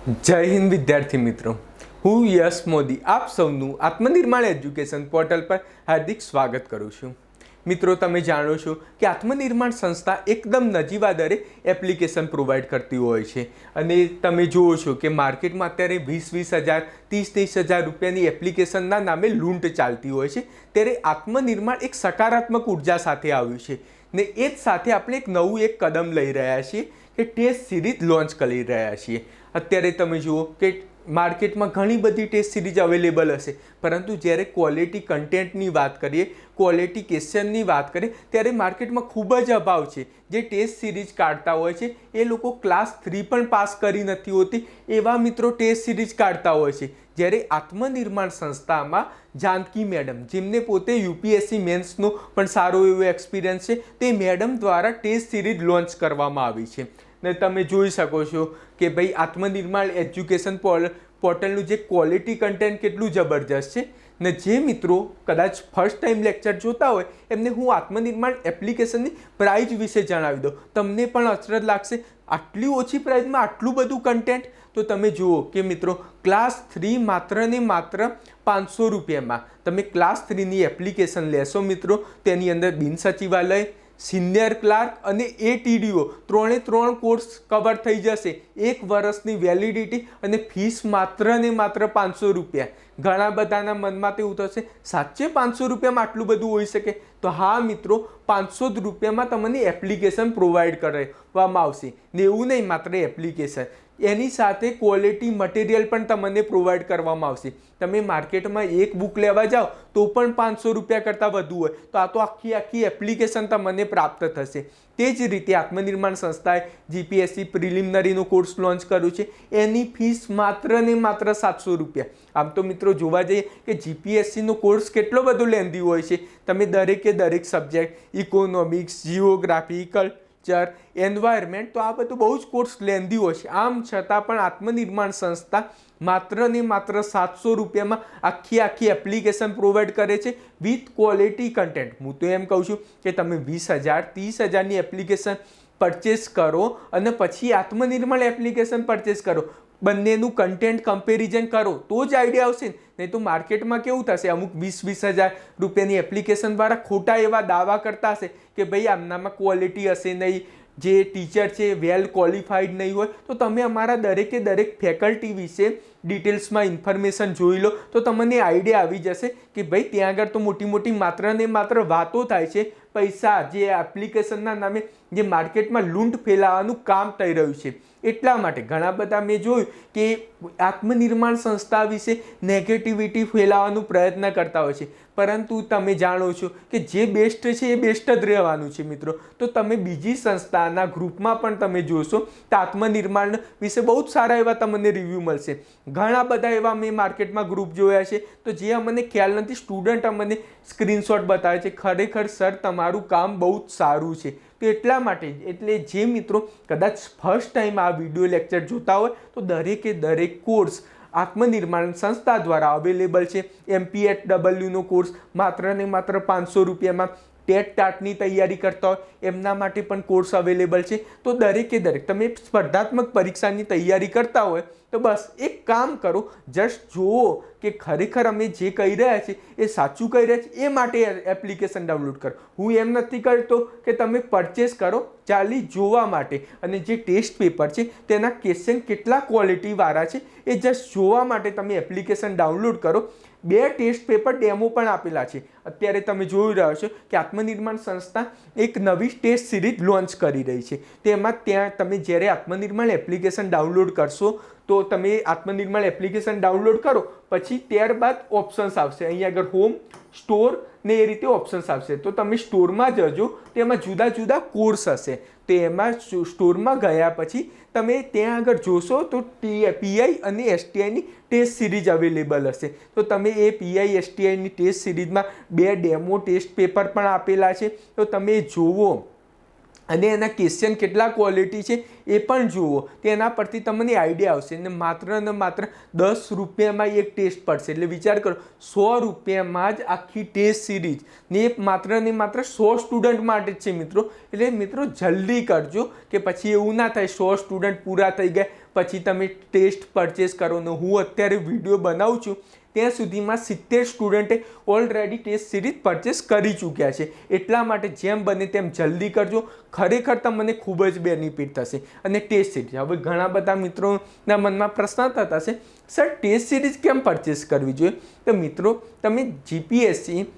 જય હિન્દ વિદ્યાર્થી મિત્રો, હું યશ મોદી આપ સૌનું આત્મનિર્માણ એજ્યુકેશન પોર્ટલ પર હાર્દિક સ્વાગત કરું છું. મિત્રો, તમે જાણો છો કે આત્મનિર્માણ સંસ્થા એકદમ નજીવા દરે એપ્લિકેશન પ્રોવાઈડ કરતી હોય છે અને તમે જુઓ છો કે માર્કેટમાં અત્યારે 20,000 30,000 રૂપિયાની એપ્લિકેશનના નામે લૂંટ ચાલતી હોય છે. ત્યારે આત્મનિર્માણ એક સકારાત્મક ઉર્જા સાથે આવ્યું છે ને એ જ સાથે આપણે એક કદમ લઈ રહ્યા છીએ કે ટેસ્ટ સિરીઝ લોન્ચ કરી રહ્યા છીએ. અત્યારે તમે જુઓ કે માર્કેટમાં ઘણી બધી ટેસ્ટ સિરીઝ અવેલેબલ હશે, પરંતુ જ્યારે ક્વોલિટી કન્ટેન્ટની વાત કરીએ, ક્વોલિટી ક્વેશ્ચનની વાત કરીએ, ત્યારે માર્કેટમાં ખૂબ જ અભાવ છે. જે ટેસ્ટ સિરીઝ કાઢતા હોય છે એ લોકો ક્લાસ 3 પણ પાસ કરી નથી હોતી એવા મિત્રો ટેસ્ટ સિરીઝ કાઢતા હોય છે. જ્યારે આત્મનિર્માણ સંસ્થામાં જાનકી મેડમ, જેમને પોતે UpSc મેન્સનો પણ સારો એવો એક્સપિરિયન્સ છે, તે મેડમ દ્વારા ટેસ્ટ સિરીઝ લોન્ચ કરવામાં આવી છે. ને તમે જોઈ શકો છો કે ભાઈ આત્મનિર્માણ એજ્યુકેશન પોર્ટલનું જે ક્વોલિટી કન્ટેન્ટ કેટલું જબરજસ્ત છે. ને જે મિત્રો કદાચ ફર્સ્ટ ટાઈમ લેક્ચર જોતા હોય એમને હું આત્મનિર્માણ એપ્લિકેશનની પ્રાઇઝ વિશે જણાવી દઉં. તમને પણ અચરજ લાગશે, આટલી ઓછી પ્રાઇઝમાં આટલું બધું કન્ટેન્ટ. તો તમે જુઓ કે મિત્રો ક્લાસ 3 માત્ર ને માત્ર 500 રૂપિયામાં તમે ક્લાસ 3ની એપ્લિકેશન લેશો મિત્રો. તેની અંદર બિન સચિવાલય, સિનિયર ક્લાર્ક અને ATDO ત્રણે કોર્સ કવર થઈ જશે. 1 વર્ષની વેલિડિટી અને ફીસ માત્ર ને માત્ર 500 રૂપિયા. ઘણા બધાના મનમાં તેવું થશે, સાચે 500 રૂપિયામાં આટલું બધું હોઈ શકે? તો હા મિત્રો, 500 રૂપિયામાં તમને એપ્લિકેશન પ્રોવાઈડ કરવામાં આવશે. ને એવું નહીં માત્ર એપ્લિકેશન, એની સાથે ક્વોલિટી મટીરિયલ પણ તમને પ્રોવાઈડ કરવામાં આવશે. તમે માર્કેટમાં એક બુક લેવા જાઓ તો પણ 500 રૂપિયા કરતાં વધુ હોય, તો આ તો આખી એપ્લિકેશન તમને પ્રાપ્ત થશે. તે જ રીતે આત્મનિર્માણ સંસ્થાએ Gpsc પ્રિલિમિનરીનો કોર્સ લોન્ચ કર્યો છે. એની ફીસ માત્ર ને માત્ર 700 રૂપિયા. આમ તો મિત્રો જોવા જઈએ કે Gpscનો કોર્સ કેટલો બધો લેન્ધી હોય છે. તમે દરેક subject, economics, geography, culture, environment, તો આ બધું બહુ જ કોર્સ લેન્ધી હોય છે. આમ છતાં પણ આત્મનિર્માણ સંસ્થા માત્ર ને માત્ર 700 રૂપિયામાં આખી એપ્લિકેશન પ્રોવાઈડ કરે છે વિથ ક્વોલિટી કન્ટેન્ટ. હું તો એમ કહું છું કે તમે 20,000 30,000ની એપ્લિકેશન પરચેસ કરો અને પછી આત્મનિર્માણ એપ્લિકેશન પરચેસ કરો. બંનેનું કન્ટેન્ટ કમ્પેરિઝન કરો તો જ આઈડિયા આવશે. નહીં તો માર્કેટમાં કેવું થશે, અમુક 20,000 રૂપિયાની એપ્લિકેશનવાળા ખોટા એવા દાવા કરતા હશે કે ભાઈ આમનામાં ક્વોલિટી હશે નહીં, જે ટીચર છે વેલ ક્વોલિફાઈડ નહીં હોય. તો તમે અમારા દરેક ફેકલ્ટી વિશે ડિટેલ્સમાં ઇન્ફોર્મેશન જોઈ લો તો તમને આઈડિયા આવી જશે કે ભાઈ ત્યાં આગળ તો મોટી માત્ર ને માત્ર વાતો થાય છે. પૈસા જે એપ્લિકેશનના નામે જે માર્કેટમાં લૂંટ ફેલાવાનું કામ થઈ રહ્યું છે. એટલા માટે ઘણા બધા મેં જોયું કે આત્મનિર્માણ સંસ્થા વિશે નેગેટિવિટી ફેલાવવાનો પ્રયત્ન કરતા હોય છે, પરંતુ તમે જાણો છો કે જે બેસ્ટ છે એ બેસ્ટ જ રહેવાનું છે મિત્રો. તો તમે બીજી સંસ્થાના ગ્રુપમાં પણ તમે જોશો તો આત્મનિર્માણ વિશે બહુ જ સારા એવા તમને રિવ્યૂ મળશે. ઘણા બધા એવા મેં માર્કેટમાં ગ્રુપ જોયા છે તો જે અમને ખ્યાલ નથી, સ્ટુડન્ટ અમને સ્ક્રીનશોટ બતાવે છે, ખરેખર સર તમારું કામ બહુ જ સારું છે. તો એટલા માટે જે મિત્રો કદાચ ફર્સ્ટ ટાઈમ આ વિડીયો લેક્ચર જોતા હોય તો દરેક કોર્સ આત્મનિર્માણ સંસ્થા દ્વારા અવેલેબલ છે. MPHWનો કોર્સ માત્ર ને માત્ર 500 રૂપિયામાં. ટાટની તૈયારી કરતા હોય એમના માટે પણ કોર્સ અવેલેબલ છે. તો દરેક તમે સ્પર્ધાત્મક પરીક્ષાની તૈયારી કરતા હોય તો બસ એક કામ કરો, જસ્ટ જુઓ કે ખરેખર અમે જે કહી રહ્યા છીએ એ સાચું કહી રહ્યા છીએ, એ માટે એપ્લિકેશન ડાઉનલોડ કરો. હું એમ નથી કરતો કે તમે પરચેસ કરો, ચાલી જોવા માટે. અને જે ટેસ્ટ પેપર છે તેના ક્વેશ્ચન કેટલા ક્વોલિટીવાળા છે એ જસ્ટ જોવા માટે તમે એપ્લિકેશન ડાઉનલોડ કરો. 2 ટેસ્ટ પેપર ડેમો પણ આપેલા છે. અત્યારે તમે જોઈ રહ્યો છો કે આત્મનિર્માણ સંસ્થા એક નવી ટેસ્ટ સિરીઝ લોન્ચ કરી રહી છે. તેમાં તમે જ્યારે આત્મનિર્માણ એપ્લિકેશન ડાઉનલોડ કરશો તો તમે આત્મનિર્માણ એપ્લિકેશન ડાઉનલોડ કરો પછી ત્યારબાદ ઓપ્શન્સ આવશે. અહીંયા આગળ હોમ, સ્ટોર ને એ રીતે ઓપ્શન્સ આવશે. તો તમે સ્ટોરમાં જજો, તેમાં જુદા કોર્સ હશે. તો એમાં સ્ટોરમાં ગયા પછી તમે ત્યાં આગળ જોશો તો PI અને STIની ટેસ્ટ સિરીઝ અવેલેબલ હશે. તો તમે એ PI STIની ટેસ્ટ સિરીઝમાં 2 ડેમો ટેસ્ટ પેપર પણ આપેલા છે. તો તમે જુઓ અને એના ક્વેશ્ચન કેટલા ક્વોલિટી છે એ પણ જુઓ. તેના પરથી તમને આઈડિયા આવશે. ને માત્ર 10 રૂપિયામાં એક ટેસ્ટ પડશે. એટલે વિચાર કરો, 100 રૂપિયામાં જ આખી ટેસ્ટ સિરીઝ ને માત્ર 100 સ્ટુડન્ટ માટે જ છે મિત્રો. એટલે મિત્રો જલ્દી કરજો કે પછી એવું ના થાય 100 સ્ટુડન્ટ પૂરા થઈ ગયા પછી તમે ટેસ્ટ પરચેસ કરો ને હું અત્યારે વિડીયો બનાવું છું ત્યાં સુધીમાં 70 સ્ટુડન્ટે ઓલરેડી ટેસ્ટ સિરીઝ પરચેસ કરી ચૂક્યા છે. એટલા માટે જેમ બને તેમ જલ્દી કરજો, ખરેખર તમને ખૂબ જ બેનિફિટ થશે. અને ટેસ્ટ સિરીઝ, હવે ઘણા બધા મિત્રોના મનમાં પ્રશ્ન થતા હશે, સર ટેસ્ટ સિરીઝ કેમ પરચેસ કરવી જોઈએ? તો મિત્રો, તમે જીપીએસસી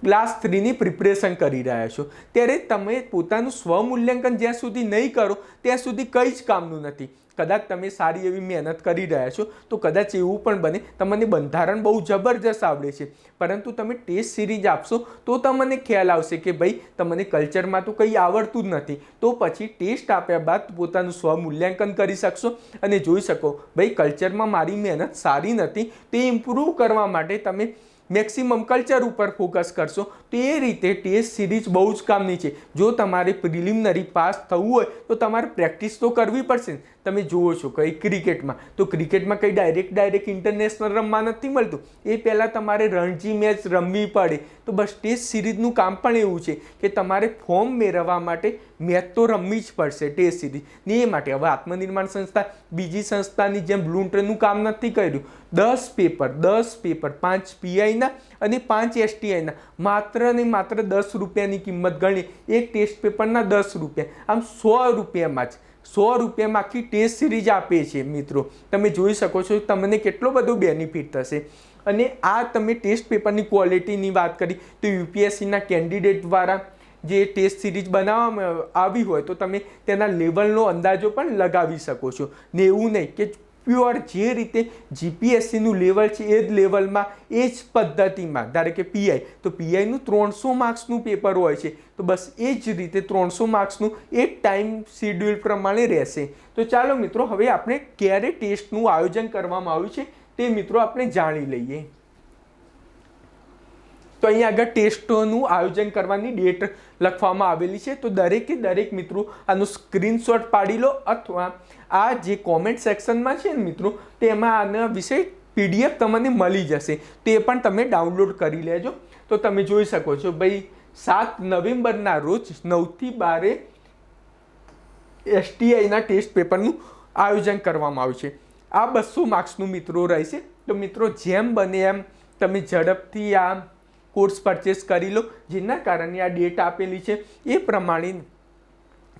ક્લાસ 3ની પ્રિપરેશન કરી રહ્યા છો ત્યારે તમે પોતાનું સ્વમૂલ્યાંકન જ્યાં સુધી નહીં કરો ત્યાં સુધી કંઈ જ કામનું નથી. કદાચ તમે સારી એવી મહેનત કરી રહ્યા છો તો કદાચ એવું પણ બને તમને બંધારણ બહુ જબરજસ્ત આવડે છે, પરંતુ તમે ટેસ્ટ સિરીઝ આપશો તો તમને ખ્યાલ આવશે કે ભાઈ તમને કલ્ચરમાં તો કંઈ આવડતું જ નથી. તો પછી ટેસ્ટ આપ્યા બાદ પોતાનું સ્વમૂલ્યાંકન કરી શકશો અને જોઈ શકો ભાઈ કલ્ચરમાં મારી મહેનત સારી નથી, તે ઇમ્પ્રૂવ કરવા માટે તમે મેક્સિમમ કલ્ચર ઉપર ફોકસ કરશો તો એ રીતે ટેસ્ટ સિરીઝ બહુ જ કામની છે. જો તમારે પ્રિલિમિનરી પાસ થવું હોય તો તમારે પ્રેક્ટિસ તો કરવી પડશે. તમે જુઓ છો કંઈ ક્રિકેટમાં, તો ક્રિકેટમાં કંઈ ડાયરેક્ટ ઇન્ટરનેશનલ રમવા નથી મળતું, એ પહેલાં તમારે રણજી મેચ રમવી પડે. તો બસ ટેસ્ટ સિરીઝનું કામ પણ એવું છે કે તમારે ફોર્મ મેળવવા માટે મેચ તો રમવી જ પડશે ટેસ્ટ સિરીઝ. ને એ માટે હવે આત્મનિર્માણ સંસ્થા બીજી સંસ્થાની જેમ બ્લુન્ટનું કામ નથી કર્યું. 10 પેપર 5 પીઆઈના અને 5 STIના માત્ર ને માત્ર 10 રૂપિયાની કિંમત ગણી, એક ટેસ્ટ પેપરના 10 રૂપિયા, આમ 100 રૂપિયામાં જ 100 રૂપિયામાં આખી ટેસ્ટ સિરીઝ આપે છે. મિત્રો તમે જોઈ શકો છો તમને કેટલો બધો બેનિફિટ થશે. અને આ તમે ટેસ્ટ પેપરની ક્વોલિટીની વાત કરી તો UpScના કેન્ડિડેટ દ્વારા જે ટેસ્ટ સિરીઝ બનાવવામાં આવી હોય તો તમે તેના લેવલનો અંદાજો પણ લગાવી શકો છો. ને એવું નહીં કે પ્યોર જે રીતે જીપીએસસીનું લેવલ છે એ જ લેવલમાં એ જ પદ્ધતિમાં, ધારો કે પીઆઈ તો પીઆઈનું 300 માર્ક્સનું પેપર હોય છે, તો બસ એ જ રીતે 300 માર્ક્સનું એક ટાઈમ શેડ્યુલ પ્રમાણે રહેશે. તો ચાલો મિત્રો, હવે આપણે ક્યારે ટેસ્ટનું આયોજન કરવામાં આવ્યું છે તે મિત્રો આપણે જાણી લઈએ. તો અહીંયા આગળ ટેસ્ટોનું આયોજન કરવાની ડેટ લખવામાં આવેલી છે. તો દરેકે દરેક મિત્રો આનું સ્ક્રીનશોટ પાડી લો અથવા આ જે કોમેન્ટ સેક્શનમાં છે ને મિત્રો તેમાં આના વિશે PDF તમને મળી જશે, તે પણ તમે ડાઉનલોડ કરી લેજો. તો તમે જોઈ શકો છો ભાઈ 7 નવેમ્બરના રોજ 9 થી 12 STIના ટેસ્ટ પેપરનું આયોજન કરવામાં આવ્યું છે. આ 200 માર્ક્સનું મિત્રો રહેશે. તો મિત્રો જેમ બને એમ તમે ઝડપથી આ કોર્સ પરચેસ કરી લો, જેના કારણે આ ડેટ આપેલી છે એ પ્રમાણે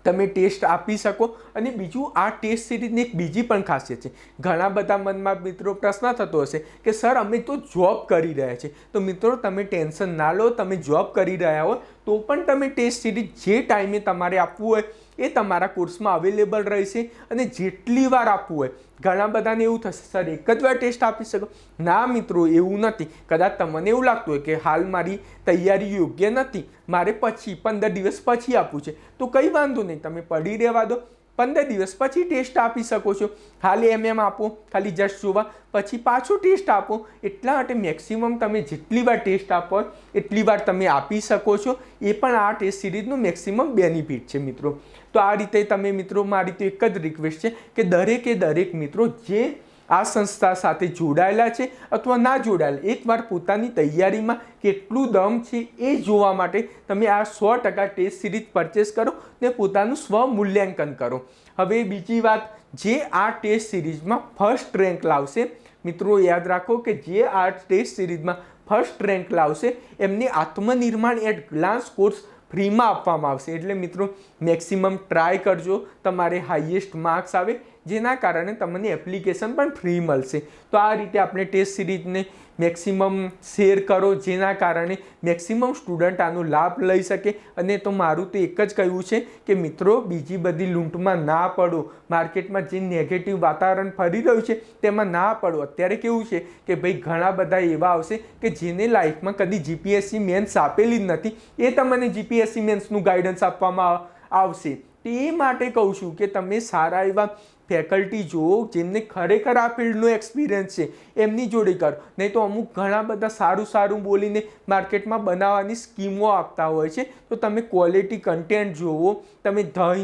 તમે ટેસ્ટ આપી શકો. અને બીજું આ ટેસ્ટ સિરીઝની એક બીજી પણ ખાસિયત છે. ઘણા બધા મનમાં મિત્રો પ્રશ્ન થતો હશે કે સર અમે તો જોબ કરી રહ્યા છીએ. તો મિત્રો તમે ટેન્શન ના લો, તમે જોબ કરી રહ્યા હોય તો પણ તમે ટેસ્ટ સિરીઝ જે ટાઈમે તમારે આપવું હોય એ તમારા કોર્સમાં અવેલેબલ રહેશે. અને જેટલી વાર આપવું હોય, ઘણા બધાને એવું થશે સર એક જ વાર ટેસ્ટ આપી શકો. ના મિત્રો, એવું નથી. કદાચ તમને એવું લાગતું હોય કે હાલ મારી તૈયારી યોગ્ય નથી, મારે પછી 15 દિવસ પછી આપવું છે, તો કંઈ વાંધો નહીં, તમે પડી રહેવા દો. 15 દિવસ પછી ટેસ્ટ આપી શકો છો. હાલ એમ આપો, ખાલી જસ્ટ જોવા, પછી પાછો ટેસ્ટ આપો. એટલા માટે મેક્સિમમ તમે જેટલી વાર ટેસ્ટ આપો એટલી વાર તમે આપી શકો છો. એ પણ આ ટેસ્ટ સિરીઝનું મેક્સિમમ બેનિફિટ છે મિત્રો. તો આ રીતે તમે મિત્રો, મારી તો એક જ રિક્વેસ્ટ છે કે દરેકે દરેક મિત્રો જે આ સંસ્થા સાથે જોડાયેલા છે અથવા ના જોડાયેલા, એકવાર પોતાની તૈયારીમાં કેટલું દમ છે એ જોવા માટે તમે આ 100% ટેસ્ટ સિરીઝ પરચેસ કરો ને પોતાનું સ્વમૂલ્યાંકન કરો. હવે બીજી વાત, જે આ ટેસ્ટ સિરીઝમાં ફર્સ્ટ રેન્ક લાવશે, મિત્રો યાદ રાખો કે જે આ ટેસ્ટ સિરીઝમાં ફર્સ્ટ રેન્ક લાવશે એમને આત્મનિર્માણ એટ ગ્લાન્સ કોર્સ ફ્રીમાં આપવામાં આવશે. એટલે મિત્રો મેક્સિમમ ટ્રાય કરજો તમારે હાઈએસ્ટ માર્ક્સ આવે, જેના કારણે તમને એપ્લિકેશન પણ ફ્રી મળશે. તો આ રીતે આપણે ટેસ્ટ સિરીઝને મેક્સિમમ શેર કરો, જેના કારણે મેક્સિમમ સ્ટુડન્ટ આનો લાભ લઈ શકે. અને તો મારું તો એક જ કહેવું છે કે મિત્રો બીજી બધી લૂંટમાં ના પડો, માર્કેટમાં જે નેગેટિવ વાતાવરણ ફરી રહ્યું છે તેમાં ના પડો. અત્યારે કેવું છે કે ભાઈ ઘણા બધા એવા આવશે કે જેને લાઈફમાં કદી જીપીએસસી મેન્સ આપેલી જ નથી, એ તમને જીપીએસસી મેન્સનું ગાઈડન્સ આપવામાં આવશે. તે માટે કહું છું કે તમે સારા એવા ફેકલ્ટી જુઓ જેમને ખરેખર આ ફિલ્ડનો એક્સપિરિયન્સ છે, એમની જોડે કરો. નહીં તો અમુક ઘણા બધા સારું બોલીને માર્કેટમાં બનાવવાની સ્કીમો આપતા હોય છે. તો તમે ક્વોલિટી કન્ટેન્ટ જુઓ, તમે ધ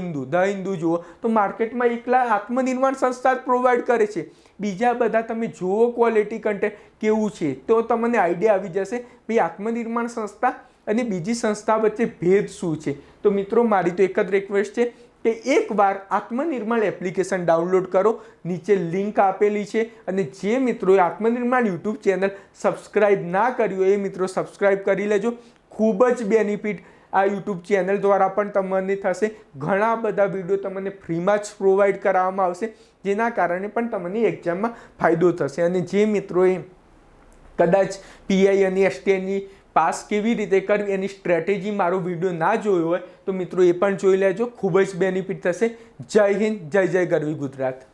હિન્દુ જુઓ તો માર્કેટમાં એકલા આત્મનિર્માણ સંસ્થા જ પ્રોવાઈડ કરે છે. બીજા બધા તમે જુઓ ક્વોલિટી કન્ટેન્ટ કેવું છે તો તમને આઈડિયા આવી જશે ભાઈ આત્મનિર્માણ સંસ્થા અને બીજી સંસ્થા વચ્ચે ભેદ શું છે. તો મિત્રો મારી તો એક જ રિક્વેસ્ટ છે કે એકવાર આત્મનિર્માણ એપ્લિકેશન ડાઉનલોડ કરો, નીચે લિંક આપેલી છે, અને જે મિત્રોએ આત્મનિર્માણ યુટ્યુબ ચેનલ સબસ્ક્રાઈબ ના કર્યું એ મિત્રો સબસ્ક્રાઈબ કરી લેજો. ખૂબ જ બેનિફિટ આ યુટ્યુબ ચેનલ દ્વારા પણ તમને થશે. ઘણા બધા વિડીયો તમને ફ્રીમાં જ પ્રોવાઈડ કરવામાં આવશે, જેના કારણે પણ તમને એક્ઝામમાં ફાયદો થશે. અને જે મિત્રોએ કદાચ પીઆઈ અને એસટીઆઈની પાસ કેવી રીતે કરવી એની સ્ટ્રેટેજી મારો વિડીયો ના જોયો હોય તો મિત્રો એ પણ જોઈ લેજો. ખૂબ જ બેનિફિટ થશે. જય હિન્દ, જય જય ગરવી ગુજરાત.